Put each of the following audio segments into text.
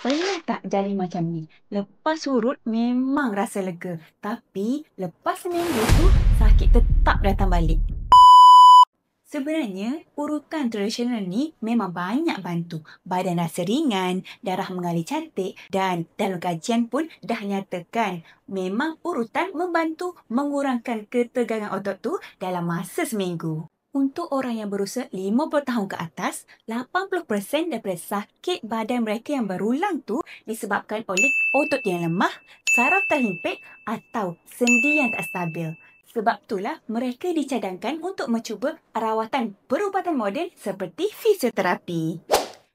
Pernah tak jadi macam ni? Lepas urut memang rasa lega. Tapi lepas seminggu tu sakit tetap datang balik. Sebenarnya, urutan tradisional ni memang banyak bantu. Badan rasa ringan, darah mengalir cantik dan dalam kajian pun dah nyatakan memang urutan membantu mengurangkan ketegangan otot tu dalam masa seminggu. Untuk orang yang berusia 50 tahun ke atas, 80% daripada sakit badan mereka yang berulang tu disebabkan oleh otot yang lemah, saraf terhimpit atau sendi yang tak stabil. Sebab itulah mereka dicadangkan untuk mencuba rawatan perubatan moden seperti fisioterapi.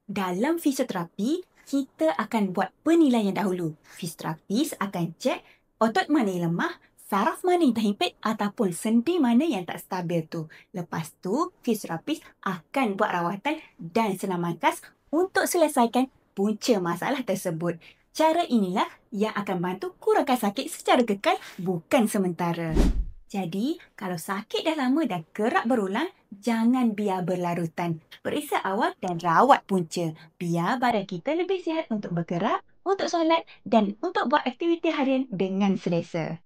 Dalam fisioterapi, kita akan buat penilaian dahulu. Fisioterapis akan cek otot mana yang lemah, saraf mana yang terhimpit ataupun sendi mana yang tak stabil tu. Lepas tu, fisioterapis akan buat rawatan dan senam markas untuk selesaikan punca masalah tersebut. Cara inilah yang akan bantu kurangkan sakit secara kekal, bukan sementara. Jadi, kalau sakit dah lama dan kerap berulang, jangan biar berlarutan. Periksa awal dan rawat punca. Biar badan kita lebih sihat untuk bergerak, untuk solat dan untuk buat aktiviti harian dengan selesa.